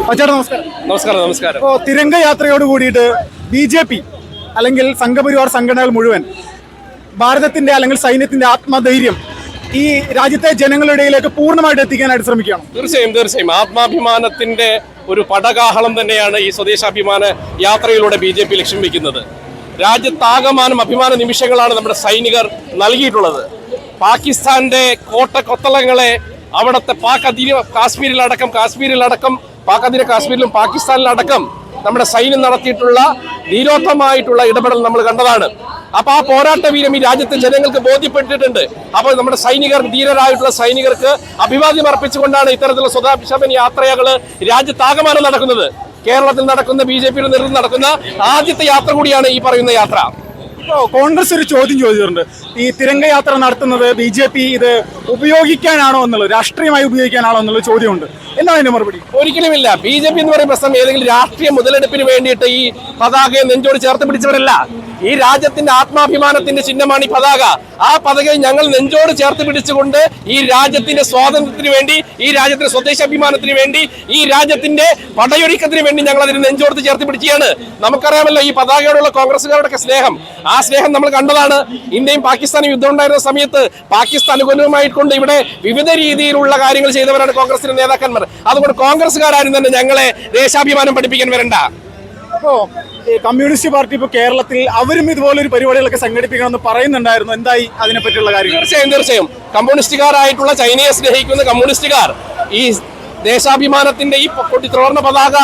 ചേട്ടാ നമസ്കാരം. നമസ്കാരം. നമസ്കാരം. ഇപ്പോൾ തിരംഗ യാത്രയോട് കൂടിയിട്ട് BJP അല്ലെങ്കിൽ സംഘപരിവാർ സംഘടനകൾ മുഴുവൻ ഭാരതത്തിന്റെ അല്ലെങ്കിൽ സൈന്യത്തിന്റെ ആത്മധൈര്യം ഈ രാജ്യത്തെ ജനങ്ങളുടെ ഇടയിലേക്ക് പൂർണ്ണമായിട്ട് എത്തിക്കാനായിട്ട് ശ്രമിക്കുകയാണ്. തീർച്ചയായും ആത്മാഭിമാനത്തിന്റെ ഒരു പടകാഹളം തന്നെയാണ് ഈ സ്വദേശാഭിമാന യാത്രയിലൂടെ BJP ലക്ഷ്യം വെക്കുന്നത്. രാജ്യത്താകമാനം അഭിമാന നിമിഷങ്ങളാണ് നമ്മുടെ സൈനികർ നൽകിയിട്ടുള്ളത്. പാകിസ്ഥാന്റെ കോട്ടക്കൊത്തളങ്ങളെ അവിടുത്തെ കാശ്മീരിലടക്കം കാശ്മീരിലും പാകിസ്ഥാനിലടക്കം നമ്മുടെ സൈന്യം നടത്തിയിട്ടുള്ള ധീരോത്തമായിട്ടുള്ള ഇടപെടൽ നമ്മൾ കണ്ടതാണ്. അപ്പൊ ആ പോരാട്ട വീരം ഈ രാജ്യത്തെ ജനങ്ങൾക്ക് ബോധ്യപ്പെട്ടിട്ടുണ്ട്. അപ്പോൾ നമ്മുടെ ധീരരായിട്ടുള്ള സൈനികർക്ക് അഭിവാദ്യം അർപ്പിച്ചുകൊണ്ടാണ് ഇത്തരത്തിലുള്ള സ്വദേശാഭിമാന യാത്രകള് രാജ്യത്താകമാനം നടക്കുന്നത്. കേരളത്തിൽ നടക്കുന്ന BJPയുടെ നേതൃത്വം നടക്കുന്ന ആദ്യത്തെ യാത്ര കൂടിയാണ് ഈ പറയുന്ന യാത്ര. കോൺഗ്രസ് ഒരു ചോദ്യം ചോദിച്ചിട്ടുണ്ട്, ഈ തിരംഗ യാത്ര നടത്തുന്നത് BJP ഇത് ഉപയോഗിക്കാനാണോ എന്നുള്ളത്, രാഷ്ട്രീയമായി ഉപയോഗിക്കാനാണോ എന്നുള്ള ചോദ്യമുണ്ട്. എന്താണ് അതിന്റെ മറുപടി? ഒരിക്കലുമില്ല. BJP എന്ന് പറയുന്ന പ്രശ്നം ഏതെങ്കിലും രാഷ്ട്രീയ മുതലെടുപ്പിന് വേണ്ടിയിട്ട് ഈ പതാകയെ നെഞ്ചോട് ചേർത്ത് പിടിച്ചവരല്ല. ഈ രാജ്യത്തിന്റെ ആത്മാഭിമാനത്തിന്റെ ചിഹ്നമാണ് ഈ പതാക. ആ പതാകയെ ഞങ്ങൾ നെഞ്ചോട് ചേർത്ത് പിടിച്ചുകൊണ്ട് ഈ രാജ്യത്തിന്റെ സ്വാതന്ത്ര്യത്തിന് വേണ്ടി, ഈ രാജ്യത്തിന്റെ സ്വദേശാഭിമാനത്തിന് വേണ്ടി, ഈ രാജ്യത്തിന്റെ പടയൊരുക്കത്തിന് വേണ്ടി ഞങ്ങൾ അതിന് നെഞ്ചോട് ചേർത്ത് പിടിക്കുകയാണ്. നമുക്കറിയാമല്ലോ ഈ പതാകയോടുള്ള കോൺഗ്രസുകാരുടെ സ്നേഹം. ആ സ്നേഹം നമ്മൾ കണ്ടതാണ്. ഇന്ത്യയും പാകിസ്ഥാനും യുദ്ധം ഉണ്ടായിരുന്ന സമയത്ത് പാകിസ്ഥാൻ അനുകൂലമായിക്കൊണ്ട് ഇവിടെ വിവിധ രീതിയിലുള്ള കാര്യങ്ങൾ ചെയ്തവരാണ് കോൺഗ്രസിന്റെ നേതാക്കന്മാർ. അതുകൊണ്ട് കോൺഗ്രസ്സുകാരും തന്നെ ഞങ്ങളെ ദേശാഭിമാനം പഠിപ്പിക്കാൻ വരണ്ട. അപ്പോ കമ്മ്യൂണിസ്റ്റ് പാർട്ടി ഇപ്പോൾ കേരളത്തിൽ അവരും ഇതുപോലൊരു പരിപാടികളൊക്കെ സംഘടിപ്പിക്കണമെന്ന് പറയുന്നുണ്ടായിരുന്നു. എന്തായി അതിനെപ്പറ്റിയുള്ള കാര്യം? തീർച്ചയായും കമ്മ്യൂണിസ്റ്റുകാരായിട്ടുള്ള ചൈനയെ സ്നേഹിക്കുന്ന കമ്മ്യൂണിസ്റ്റുകാർ ഈ ദേശാഭിമാനത്തിന്റെ ഈ ത്രിവർണ്ണ പതാക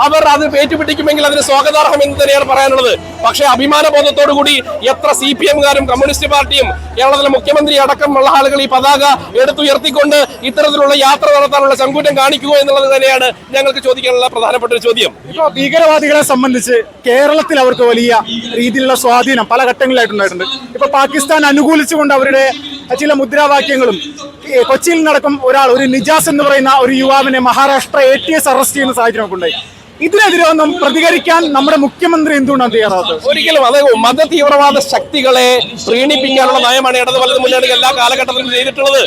അവർ അത് ഏറ്റുപിടിക്കുമെങ്കിൽ അതിന് സ്വാഗതാർഹം എന്ന് തന്നെയാണ് പറയാനുള്ളത്. പക്ഷേ അഭിമാന ബോധത്തോടു കൂടി എത്ര CPM-കാരും കമ്മ്യൂണിസ്റ്റ് പാർട്ടിയും കേരളത്തിലെ മുഖ്യമന്ത്രി അടക്കമുള്ള ആളുകൾ ഈ പതാക എടുത്തുയർത്തിക്കൊണ്ട് ഇത്തരത്തിലുള്ള യാത്ര നടത്താനുള്ള ചങ്കൂറ്റം കാണിക്കുക എന്നുള്ളത് തന്നെയാണ് ഞങ്ങൾക്ക് ചോദിക്കാനുള്ള പ്രധാനപ്പെട്ട ഒരു ചോദ്യം. ഇപ്പോൾ ഭീകരവാദികളെ സംബന്ധിച്ച് കേരളത്തിൽ അവർക്ക് വലിയ രീതിയിലുള്ള സ്വാധീനം പല ഘട്ടങ്ങളിലായിട്ടുണ്ടായിട്ടുണ്ട്. ഇപ്പൊ പാകിസ്ഥാൻ അനുകൂലിച്ചുകൊണ്ട് അവരുടെ ചില മുദ്രാവാക്യങ്ങളും, കൊച്ചിയിൽ നടക്കും ഒരു നിജാസ് എന്ന് പറയുന്ന ഒരു യുവാവിനെ മഹാരാഷ്ട്ര ATS അറസ്റ്റ് ചെയ്യുന്ന സാഹചര്യമൊക്കെ ഉണ്ടായി. ഇതിനെതിരെ ഒന്നും പ്രതികരിക്കാൻ നമ്മുടെ മുഖ്യമന്ത്രി എന്തുകൊണ്ടാണ് തയ്യാറാത്തത്? ഒരിക്കലും അത് മത തീവ്രവാദ ശക്തികളെ പ്രീണിപ്പിക്കാനുള്ള നയമാണ് ഇടത് വലത് മുന്നണികൾ എല്ലാ കാലഘട്ടത്തിലും ചെയ്തിട്ടുള്ളത്.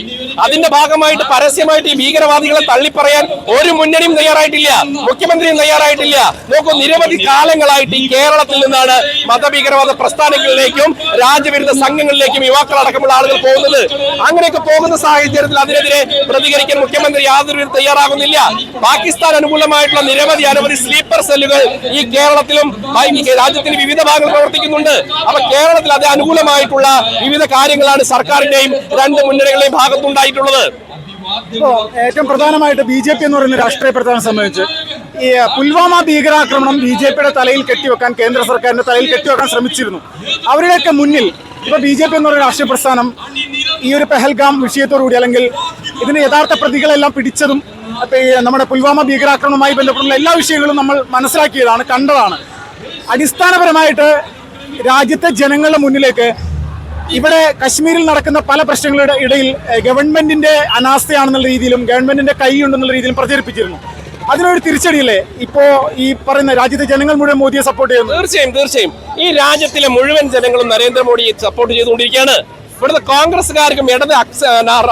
അതിന്റെ ഭാഗമായിട്ട് പരസ്യമായിട്ട് ഈ ഭീകരവാദികളെ തള്ളിപ്പറയാൻ ഒരു മുന്നണിയും തയ്യാറായിട്ടില്ല, മുഖ്യമന്ത്രിയും തയ്യാറായിട്ടില്ല. നോക്കൂ, നിരവധി കാലങ്ങളായിട്ട് ഈ കേരളത്തിൽ നിന്നാണ് മതഭീകരവാദ പ്രസ്ഥാനങ്ങളിലേക്കും രാജ്യവിരുദ്ധ സംഘങ്ങളിലേക്കും യുവാക്കളടക്കമുള്ള ആളുകൾ പോകുന്നത്. അങ്ങനെയൊക്കെ പോകുന്ന സാഹചര്യത്തിൽ അതിനെതിരെ പ്രതികരിക്കാൻ മുഖ്യമന്ത്രി യാതൊരു തയ്യാറാകുന്നില്ല. പാകിസ്ഥാൻ അനുകൂലമായിട്ടുള്ള അനവധി സ്ലീപ്പർ സെല്ലുകൾ ഈ കേരളത്തിലും രാജ്യത്തിന്റെ വിവിധ ഭാഗങ്ങളിൽ പ്രവർത്തിക്കുന്നുണ്ട്. അപ്പൊ കേരളത്തിൽ അത് അനുകൂലമായിട്ടുള്ള വിവിധ കാര്യങ്ങളാണ് സർക്കാരിന്റെയും രണ്ട് മുന്നണികളുടെയും ഭാഗത്തുണ്ടായിട്ടുള്ളത്. ഏറ്റവും പ്രധാനമായിട്ട് BJP എന്ന് പറയുന്ന രാഷ്ട്രീയ പ്രസ്ഥാനം സംബന്ധിച്ച് ഈ പുൽവാമ ഭീകരാക്രമണം BJPയുടെ തലയിൽ കെട്ടിവെക്കാൻ, കേന്ദ്ര സർക്കാരിന്റെ തലയിൽ കെട്ടിവെക്കാൻ ശ്രമിച്ചിരുന്നു. അവരുടെയൊക്കെ മുന്നിൽ ഇപ്പൊ BJP എന്ന് പറയുന്ന രാഷ്ട്രീയ പ്രസ്ഥാനം ഈ ഒരു പെഹൽഗാം വിഷയത്തോടുകൂടി, അല്ലെങ്കിൽ ഇതിന് യഥാർത്ഥ പ്രതികളെല്ലാം പിടിച്ചതും നമ്മുടെ പുൽവാമ ഭീകരാക്രമണവുമായി ബന്ധപ്പെട്ടുള്ള എല്ലാ വിഷയങ്ങളും നമ്മൾ മനസ്സിലാക്കിയതാണ്, കണ്ടതാണ്. അടിസ്ഥാനപരമായിട്ട് രാജ്യത്തെ ജനങ്ങളുടെ മുന്നിലേക്ക് ഇവിടെ കശ്മീരിൽ നടക്കുന്ന പല പ്രശ്നങ്ങളുടെ ഇടയിൽ ഗവൺമെന്റിന്റെ അനാസ്ഥയാണെന്നുള്ള രീതിയിലും ഗവൺമെന്റിന്റെ കൈയുണ്ടെന്നുള്ള രീതിയിലും പ്രചരിപ്പിച്ചിരുന്നു. അതിനൊരു തിരിച്ചടിയല്ലേ ഇപ്പോ ഈ പറയുന്ന രാജ്യത്തെ ജനങ്ങൾ മുഴുവൻ മോദിയെ സപ്പോർട്ട് ചെയ്യുന്നു? തീർച്ചയായും ഈ രാജ്യത്തിലെ മുഴുവൻ ജനങ്ങളും നരേന്ദ്രമോദിയെ സപ്പോർട്ട് ചെയ്തുകൊണ്ടിരിക്കുകയാണ്. ഇവിടുത്തെ കോൺഗ്രസ്സുകാർക്കും ഇടത്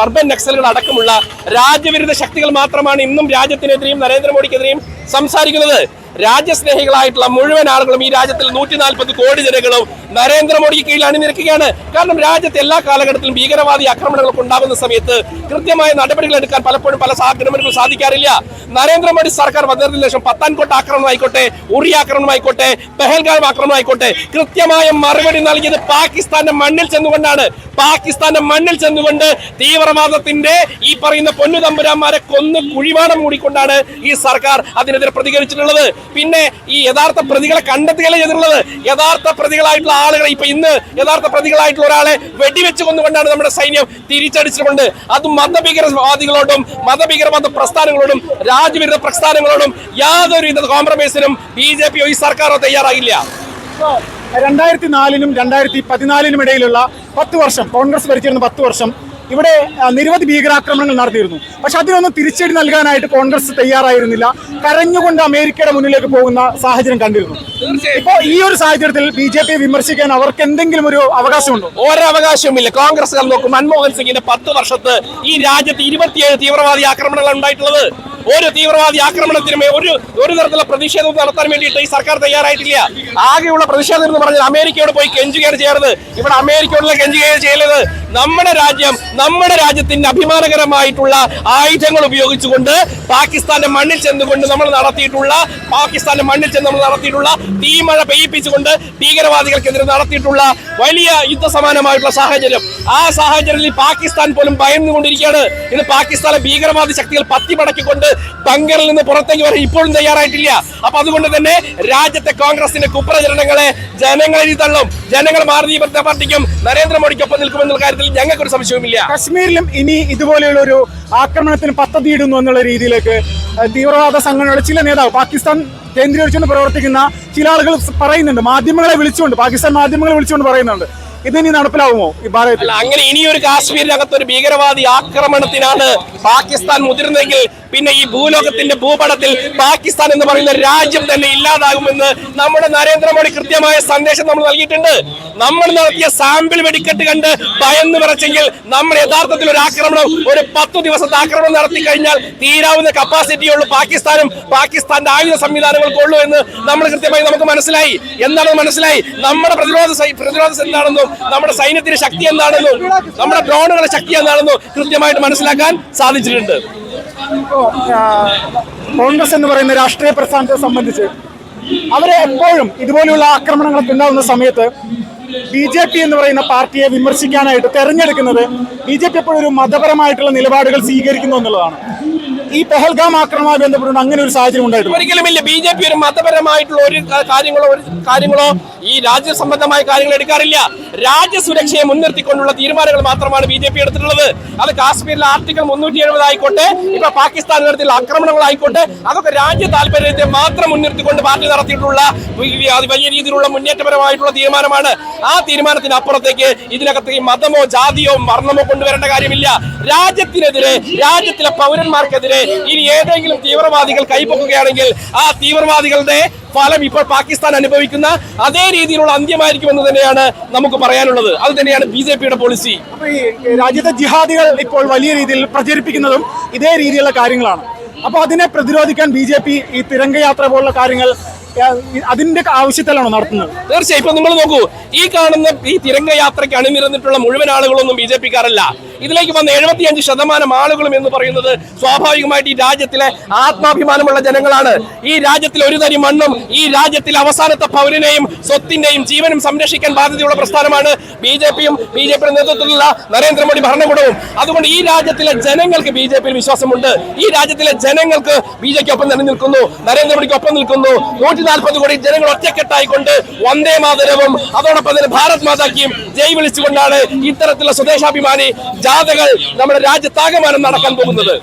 അർബൻ നക്സലുകൾ അടക്കമുള്ള രാജ്യവിരുദ്ധ ശക്തികൾ മാത്രമാണ് ഇന്നും രാജ്യത്തിനെതിരെയും നരേന്ദ്രമോദിക്കെതിരെയും സംസാരിക്കുന്നത്. രാജ്യസ്നേഹികളായിട്ടുള്ള മുഴുവൻ ആളുകളും ഈ രാജ്യത്തിൽ 140 കോടി ജനങ്ങളും നരേന്ദ്രമോദിക്ക് കീഴിൽ അണിനിരക്കുകയാണ്. കാരണം രാജ്യത്തെ എല്ലാ കാലഘട്ടത്തിലും ഭീകരവാദി ആക്രമണങ്ങളൊക്കെ ഉണ്ടാകുന്ന സമയത്ത് കൃത്യമായ നടപടികൾ എടുക്കാൻ പലപ്പോഴും പല ഗവൺമെന്റുകൾക്കും സാധിക്കാറില്ല. നരേന്ദ്രമോദി സർക്കാർ വന്നതിന് ശേഷം പത്താൻകോട്ട് ആക്രമണമായിക്കോട്ടെ, ഉറി ആക്രമണമായിക്കോട്ടെ, പെഹൽഗാം ആക്രമണമായിക്കോട്ടെ, കൃത്യമായ മറുപടി നൽകിയത് പാകിസ്ഥാന്റെ മണ്ണിൽ ചെന്നുകൊണ്ടാണ്. പാകിസ്ഥാന്റെ മണ്ണിൽ ചെന്നുകൊണ്ട് തീവ്രവാദത്തിന്റെ ഈ പറയുന്ന പൊന്നുതമ്പുരാന്മാരെ കൊന്ന് കുഴിമാടം മൂടിക്കൊണ്ടാണ് ഈ സർക്കാർ അതിനെതിരെ പ്രതികരിച്ചിട്ടുള്ളത്. പിന്നെ ഈ യഥാർത്ഥ പ്രതികളെ കണ്ടെത്തുകയല്ലേ ചെയ്തിട്ടുള്ളത്. യഥാർത്ഥ പ്രതികളായിട്ടുള്ള ആളുകളെ ഇന്ന് യഥാർത്ഥ പ്രതികളായിട്ടുള്ള ഒരാളെ വെടിവെച്ച് കൊന്നുകൊണ്ടാണ് നമ്മുടെ സൈന്യം തിരിച്ചടിച്ചുകൊണ്ട്. അതും മതഭീകരവാദികളോടും മതഭീകരവാദ പ്രസ്ഥാനങ്ങളോടും രാജ്യവിരുദ്ധ പ്രസ്ഥാനങ്ങളോടും യാതൊരു കോംപ്രമൈസിനും BJP ഈ സർക്കാരോ തയ്യാറാകില്ല. 2004-നും 2014-നും ഇടയിലുള്ള 10 വർഷം കോൺഗ്രസ് ഭരിച്ചിരുന്ന 10 വർഷം ഇവിടെ നിരവധി ഭീകരാക്രമണങ്ങൾ നടത്തിയിരുന്നു. പക്ഷെ അതിനൊന്നും തിരിച്ചടി നൽകാനായിട്ട് കോൺഗ്രസ് തയ്യാറായിരുന്നില്ല. കരഞ്ഞുകൊണ്ട് അമേരിക്കയുടെ മുന്നിലേക്ക് പോകുന്ന സാഹചര്യം കണ്ടിരുന്നു. ഇപ്പോൾ ഈ ഒരു സാഹചര്യത്തിൽ BJP വിമർശിക്കാൻ അവർക്ക് എന്തെങ്കിലും ഒരു അവകാശമുണ്ടോ? ഒരവകാശവുമില്ല. കോൺഗ്രസ് നോക്കും, മൻമോഹൻ സിംഗിന്റെ 10 വർഷത്ത് ഈ രാജ്യത്ത് 27 തീവ്രവാദി ആക്രമണങ്ങൾ ഉണ്ടായിട്ടുള്ളത്. ഒരു തീവ്രവാദി ആക്രമണത്തിനും ഒരു തരത്തിലുള്ള പ്രതിഷേധവും നടത്താൻ വേണ്ടിയിട്ട് ഈ സർക്കാർ തയ്യാറായിട്ടില്ല. ആകെയുള്ള പ്രതിഷേധം എന്ന് പറഞ്ഞാൽ അമേരിക്കയോട് പോയി കെഞ്ചുകയാണ് ചെയ്യുന്നത്. ഇവിടെ അമേരിക്കയോടുള്ള കെഞ്ചുകയാണ് ചെയ്യുന്നത്. നമ്മുടെ രാജ്യം, നമ്മുടെ രാജ്യത്തിന്റെ അഭിമാനകരമായിട്ടുള്ള ആയുധങ്ങൾ ഉപയോഗിച്ചുകൊണ്ട് പാകിസ്ഥാന്റെ മണ്ണിൽ ചെന്നുകൊണ്ട് നമ്മൾ നടത്തിയിട്ടുള്ള തീമഴ പെയ്യിപ്പിച്ചുകൊണ്ട് ഭീകരവാദികൾക്കെതിരെ നടത്തിയിട്ടുള്ള വലിയ യുദ്ധസമാനമായിട്ടുള്ള സാഹചര്യം. ആ സാഹചര്യത്തിൽ പാകിസ്ഥാൻ പോലും ഭയന്നുകൊണ്ടിരിക്കുകയാണ്. ഇത് പാകിസ്ഥാനെ ഭീകരവാദി ശക്തികൾ പത്തിമടക്കിക്കൊണ്ട് ബങ്കറിൽ നിന്ന് പുറത്തേക്ക് വരാൻ ഇപ്പോഴും തയ്യാറായിട്ടില്ല. അപ്പൊ അതുകൊണ്ട് തന്നെ രാജ്യത്തെ കോൺഗ്രസിന്റെ കുപ്രചരണങ്ങളെ ജനങ്ങൾ എഴുതി തള്ളും. ജനങ്ങൾ ഭാരതീയ ജനതാ പാർട്ടിക്കും നരേന്ദ്രമോദിക്കൊപ്പം നിൽക്കുമെന്നുള്ള കാര്യത്തിൽ ഞങ്ങൾക്കൊരു സംശയവുമില്ല. കശ്മീരിലും ഇനി ഇതുപോലെയുള്ള ഒരു ആക്രമണത്തിന് പദ്ധതിയിടുന്നു എന്നുള്ള രീതിയിലേക്ക് തീവ്രവാദ സംഘടനയുടെ ചില നേതാവ്, പാകിസ്ഥാൻ കേന്ദ്രീകരിച്ചുകൊണ്ട് പ്രവർത്തിക്കുന്ന ചില ആളുകൾ പറയുന്നുണ്ട്. പാകിസ്ഥാൻ മാധ്യമങ്ങളെ വിളിച്ചുകൊണ്ട് പറയുന്നുണ്ട്. ഇതിനി നടപ്പിലാവുമോ ഈ ഭാരതത്തിൽ? അങ്ങനെ ഇനിയൊരു കാശ്മീരിനകത്തൊരു ഭീകരവാദി ആക്രമണത്തിനാണ് പാകിസ്ഥാൻ മുതിർന്നെങ്കിൽ പിന്നെ ഈ ഭൂലോകത്തിന്റെ ഭൂപടത്തിൽ പാകിസ്ഥാൻ എന്ന് പറയുന്ന രാജ്യം തന്നെ ഇല്ലാതാകുമെന്ന് നമ്മുടെ നരേന്ദ്രമോദി കൃത്യമായ സന്ദേശം നമ്മൾ നൽകിയിട്ടുണ്ട്. നമ്മൾ നടത്തിയ സാമ്പിൾ വെടിക്കെട്ട് കണ്ട് ഭയന്ന് വിറച്ചെങ്കിൽ നമ്മൾ യഥാർത്ഥത്തിൽ ഒരു ആക്രമണം, ഒരു 10 ദിവസത്തെ ആക്രമണം നടത്തി കഴിഞ്ഞാൽ തീരാവുന്ന കപ്പാസിറ്റിയുള്ള പാകിസ്ഥാനും പാകിസ്ഥാന്റെ ആയുധ സംവിധാനങ്ങൾക്ക് ഉള്ളൂ എന്ന് നമ്മൾ കൃത്യമായി നമുക്ക് മനസ്സിലായി. എന്താണെന്ന് മനസ്സിലായി. നമ്മുടെ പ്രതിരോധ എന്താണെന്നും നമ്മുടെ സൈന്യത്തിന്റെ ശക്തി എന്താണെന്നും നമ്മുടെ ഡ്രോണുകളുടെ ശക്തി എന്താണെന്നും കൃത്യമായിട്ട് മനസ്സിലാക്കാൻ സാധിച്ചിട്ടുണ്ട്. കോൺഗ്രസ് എന്ന് പറയുന്ന രാഷ്ട്രീയ പ്രസ്ഥാനത്തെ സംബന്ധിച്ച് അവരെ എപ്പോഴും ഇതുപോലെയുള്ള ആക്രമണങ്ങളൊക്കെ ഉണ്ടാകുന്ന സമയത്ത് BJP എന്ന് പറയുന്ന പാർട്ടിയെ വിമർശിക്കാനായിട്ട് തെരഞ്ഞെടുക്കുന്നത് BJP എപ്പോഴും ഒരു മതപരമായിട്ടുള്ള നിലപാടുകൾ സ്വീകരിക്കുന്നു എന്നുള്ളതാണ്. ഈ പെഹൽഗാം ആക്രമണവുമായി ബന്ധപ്പെട്ടുകൊണ്ട് അങ്ങനെ ഒരു സാഹചര്യം ഉണ്ടായിട്ടുണ്ട്? ഒരിക്കലുമില്ല. BJP ഒരു മതപരമായിട്ടുള്ള ഒരു കാര്യങ്ങളോ ഈ രാജ്യ സംബന്ധമായ കാര്യങ്ങൾ എടുക്കാറില്ല. രാജ്യസുരക്ഷയെ മുൻനിർത്തിക്കൊണ്ടുള്ള തീരുമാനങ്ങൾ മാത്രമാണ് BJP എടുത്തിട്ടുള്ളത്. അത് കാശ്മീരിലെ ആർട്ടിക്കിൾ 370 ആയിക്കോട്ടെ, ഇപ്പൊ പാകിസ്ഥാൻ നടത്തിയുള്ള ആക്രമണങ്ങളായിക്കോട്ടെ, അതൊക്കെ രാജ്യ താല്പര്യത്തെ മാത്രം മുൻനിർത്തിക്കൊണ്ട് പാർട്ടി നടത്തിയിട്ടുള്ള വലിയ രീതിയിലുള്ള മുന്നേറ്റപരമായിട്ടുള്ള തീരുമാനമാണ്. ആ തീരുമാനത്തിന് അപ്പുറത്തേക്ക് ഇതിനകത്ത് ഈ മതമോ ജാതിയോ വർണ്ണമോ കൊണ്ടുവരേണ്ട കാര്യമില്ല. രാജ്യത്തിനെതിരെ, രാജ്യത്തിലെ പൗരന്മാർക്കെതിരെ ഇനി ഏതെങ്കിലും തീവ്രവാദികൾ കൈപ്പൊക്കുകയാണെങ്കിൽ ആ തീവ്രവാദികളുടെ ഫലം ഇപ്പോൾ പാകിസ്ഥാൻ അനുഭവിക്കുന്ന അതേ രീതിയിലുള്ള അന്ത്യമായിരിക്കുമെന്ന് തന്നെയാണ് നമുക്ക് പറയാനുള്ളത്. അത് തന്നെയാണ് BJPയുടെ പോളിസി. അപ്പൊ ഈ രാജ്യത്തെ ജിഹാദികൾ ഇപ്പോൾ വലിയ രീതിയിൽ പ്രചരിപ്പിക്കുന്നതും ഇതേ രീതിയിലുള്ള കാര്യങ്ങളാണ്. അപ്പൊ അതിനെ പ്രതിരോധിക്കാൻ BJP ഈ തിരംഗയാത്ര പോലുള്ള കാര്യങ്ങൾ അതിന്റെ ആവശ്യത്തിലാണോ നടത്തുന്നത്? തീർച്ചയായും. ഇപ്പൊ നിങ്ങൾ നോക്കൂ, ഈ കാണുന്ന ഈ തിരംഗയാത്രയ്ക്ക് അണിനിരന്നിട്ടുള്ള മുഴുവൻ ആളുകളൊന്നും BJPക്കാരല്ല. ഇതിലേക്ക് വന്ന 75% ആളുകളും എന്ന് പറയുന്നത് സ്വാഭാവികമായിട്ട് ഈ രാജ്യത്തിലെ ആത്മാഭിമാനമുള്ള ജനങ്ങളാണ്. ഈ രാജ്യത്തിലെ ഒരു തരി മണ്ണും ഈ രാജ്യത്തിലെ അവസാനത്തെ പൗരനെയും സ്വത്തിന്റെയും ജീവനും സംരക്ഷിക്കാൻ ബാധ്യതയുള്ള പ്രസ്ഥാനമാണ് BJPയും BJPയുടെ നേതൃത്വത്തിലുള്ള നരേന്ദ്രമോദി ഭരണകൂടവും. അതുകൊണ്ട് ഈ രാജ്യത്തിലെ ജനങ്ങൾക്ക് BJPയിൽ വിശ്വാസമുണ്ട്. ഈ രാജ്യത്തിലെ ജനങ്ങൾക്ക് BJPക്ക് ഒപ്പം തന്നെ നിൽക്കുന്നു, നരേന്ദ്രമോദിക്ക് ഒപ്പം നിൽക്കുന്നു. 140 കോടി ജനങ്ങൾ ഒറ്റക്കെട്ടായിക്കൊണ്ട് വന്ദേ മാതരവും അതോടൊപ്പം തന്നെ ഭാരത് മാതാക്കിയും ജയ് വിളിച്ചുകൊണ്ടാണ് ഇത്തരത്തിലുള്ള സ്വദേശാഭിമാനി ജാഥകൾ നമ്മുടെ രാജ്യത്താകമാനം നടക്കാൻ പോകുന്നത്.